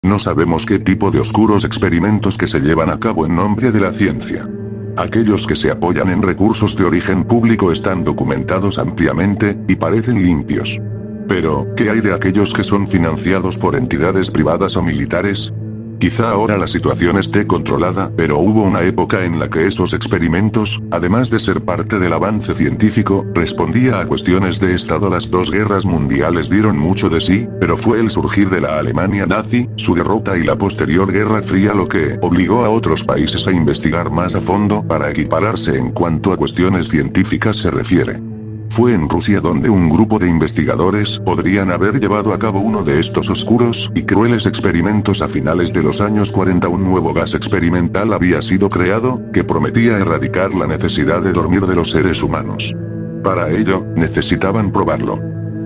No sabemos qué tipo de oscuros experimentos que se llevan a cabo en nombre de la ciencia. Aquellos que se apoyan en recursos de origen público están documentados ampliamente, y parecen limpios. Pero, ¿qué hay de aquellos que son financiados por entidades privadas o militares? Quizá ahora la situación esté controlada, pero hubo una época en la que esos experimentos, además de ser parte del avance científico, respondía a cuestiones de Estado. Las dos guerras mundiales dieron mucho de sí, pero fue el surgir de la Alemania nazi, su derrota y la posterior Guerra Fría lo que obligó a otros países a investigar más a fondo para equipararse en cuanto a cuestiones científicas se refiere. Fue en Rusia donde un grupo de investigadores podrían haber llevado a cabo uno de estos oscuros y crueles experimentos. A finales de los años 40 un nuevo gas experimental había sido creado, que prometía erradicar la necesidad de dormir de los seres humanos. Para ello, necesitaban probarlo.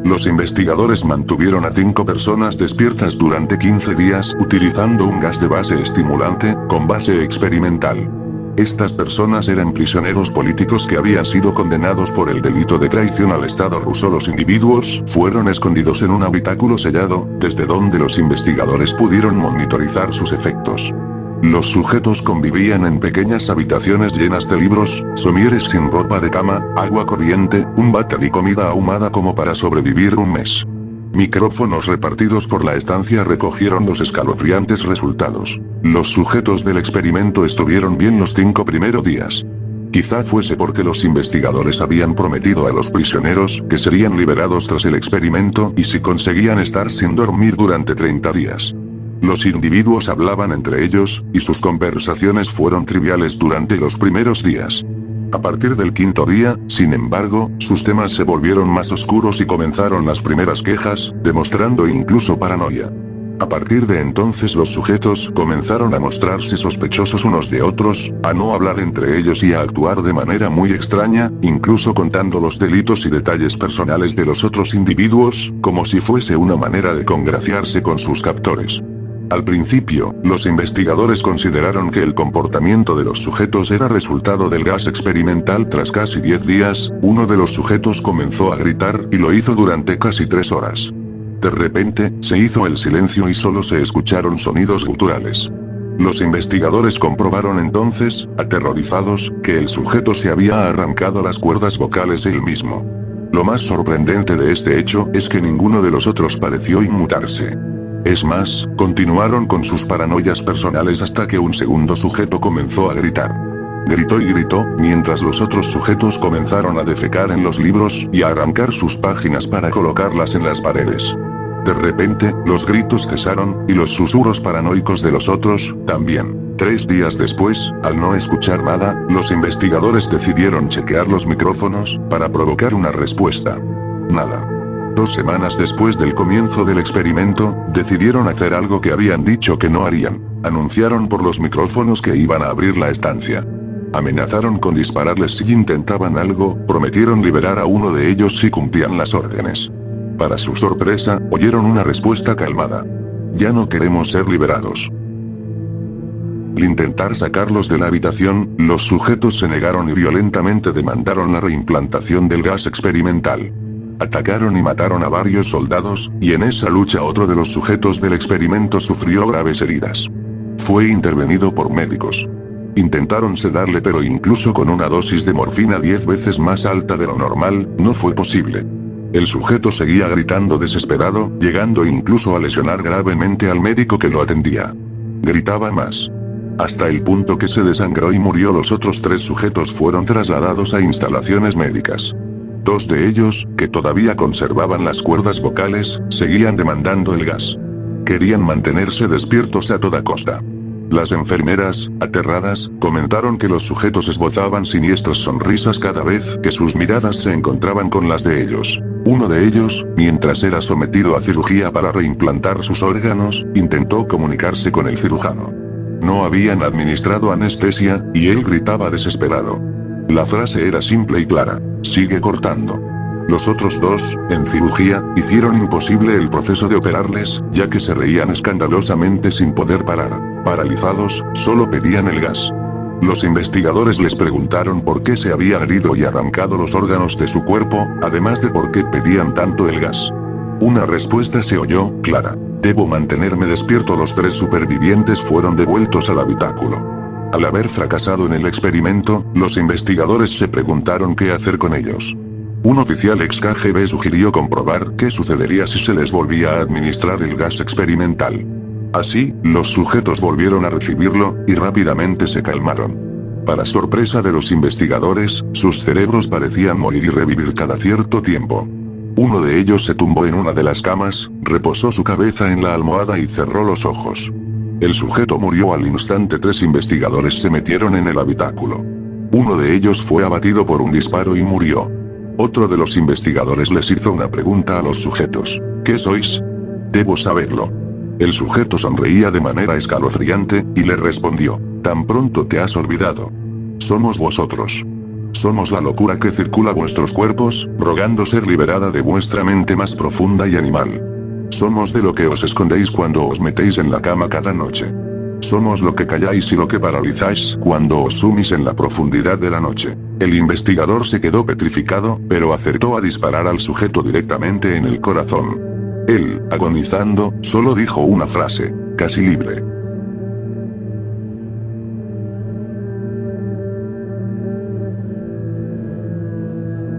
Los investigadores mantuvieron a 5 personas despiertas durante 15 días utilizando un gas de base estimulante, con base experimental. Estas personas eran prisioneros políticos que habían sido condenados por el delito de traición al Estado ruso. Los individuos fueron escondidos en un habitáculo sellado, desde donde los investigadores pudieron monitorizar sus efectos. Los sujetos convivían en pequeñas habitaciones llenas de libros, somieres sin ropa de cama, agua corriente, un váter y comida ahumada como para sobrevivir un mes. Micrófonos repartidos por la estancia recogieron los escalofriantes resultados. Los sujetos del experimento estuvieron bien los 5 primeros días. Quizá fuese porque los investigadores habían prometido a los prisioneros que serían liberados tras el experimento y si conseguían estar sin dormir durante 30 días. Los individuos hablaban entre ellos, y sus conversaciones fueron triviales durante los primeros días. A partir del 5.º día, sin embargo, sus temas se volvieron más oscuros y comenzaron las primeras quejas, demostrando incluso paranoia. A partir de entonces los sujetos comenzaron a mostrarse sospechosos unos de otros, a no hablar entre ellos y a actuar de manera muy extraña, incluso contando los delitos y detalles personales de los otros individuos, como si fuese una manera de congraciarse con sus captores. Al principio, los investigadores consideraron que el comportamiento de los sujetos era resultado del gas experimental. Tras casi 10 días, uno de los sujetos comenzó a gritar, y lo hizo durante casi 3 horas. De repente, se hizo el silencio y solo se escucharon sonidos guturales. Los investigadores comprobaron entonces, aterrorizados, que el sujeto se había arrancado las cuerdas vocales él mismo. Lo más sorprendente de este hecho es que ninguno de los otros pareció inmutarse. Es más, continuaron con sus paranoias personales hasta que un segundo sujeto comenzó a gritar. Gritó y gritó, mientras los otros sujetos comenzaron a defecar en los libros y a arrancar sus páginas para colocarlas en las paredes. De repente, los gritos cesaron, y los susurros paranoicos de los otros, también. 3 días después, al no escuchar nada, los investigadores decidieron chequear los micrófonos, para provocar una respuesta. Nada. 2 semanas después del comienzo del experimento, decidieron hacer algo que habían dicho que no harían. Anunciaron por los micrófonos que iban a abrir la estancia. Amenazaron con dispararles si intentaban algo, prometieron liberar a uno de ellos si cumplían las órdenes. Para su sorpresa, oyeron una respuesta calmada. Ya no queremos ser liberados. Al intentar sacarlos de la habitación, los sujetos se negaron y violentamente demandaron la reimplantación del gas experimental. Atacaron y mataron a varios soldados, y en esa lucha otro de los sujetos del experimento sufrió graves heridas. Fue intervenido por médicos. Intentaron sedarle, pero incluso con una dosis de morfina 10 veces más alta de lo normal, no fue posible. El sujeto seguía gritando desesperado, llegando incluso a lesionar gravemente al médico que lo atendía. Gritaba más. Hasta el punto que se desangró y murió. Los otros 3 sujetos fueron trasladados a instalaciones médicas. 2 de ellos, que todavía conservaban las cuerdas vocales, seguían demandando el gas. Querían mantenerse despiertos a toda costa. Las enfermeras, aterradas, comentaron que los sujetos esbozaban siniestras sonrisas cada vez que sus miradas se encontraban con las de ellos. Uno de ellos, mientras era sometido a cirugía para reimplantar sus órganos, intentó comunicarse con el cirujano. No habían administrado anestesia, y él gritaba desesperado. La frase era simple y clara: sigue cortando. Los otros 2, en cirugía, hicieron imposible el proceso de operarles, ya que se reían escandalosamente sin poder parar. Paralizados, solo pedían el gas. Los investigadores les preguntaron por qué se habían herido y arrancado los órganos de su cuerpo, además de por qué pedían tanto el gas. Una respuesta se oyó, clara: Debo mantenerme despierto. Los 3 supervivientes fueron devueltos al habitáculo. Al haber fracasado en el experimento, los investigadores se preguntaron qué hacer con ellos. Un oficial ex KGB sugirió comprobar qué sucedería si se les volvía a administrar el gas experimental. Así, los sujetos volvieron a recibirlo, y rápidamente se calmaron. Para sorpresa de los investigadores, sus cerebros parecían morir y revivir cada cierto tiempo. Uno de ellos se tumbó en una de las camas, reposó su cabeza en la almohada y cerró los ojos. El sujeto murió al instante. 3 investigadores se metieron en el habitáculo. Uno de ellos fue abatido por un disparo y murió. Otro de los investigadores les hizo una pregunta a los sujetos. ¿Qué sois? Debo saberlo. El sujeto sonreía de manera escalofriante, y le respondió. Tan pronto te has olvidado. Somos vosotros. Somos la locura que circula vuestros cuerpos, rogando ser liberada de vuestra mente más profunda y animal. Somos de lo que os escondéis cuando os metéis en la cama cada noche. Somos lo que calláis y lo que paralizáis cuando os sumís en la profundidad de la noche. El investigador se quedó petrificado, pero acertó a disparar al sujeto directamente en el corazón. Él, agonizando, solo dijo una frase: casi libre.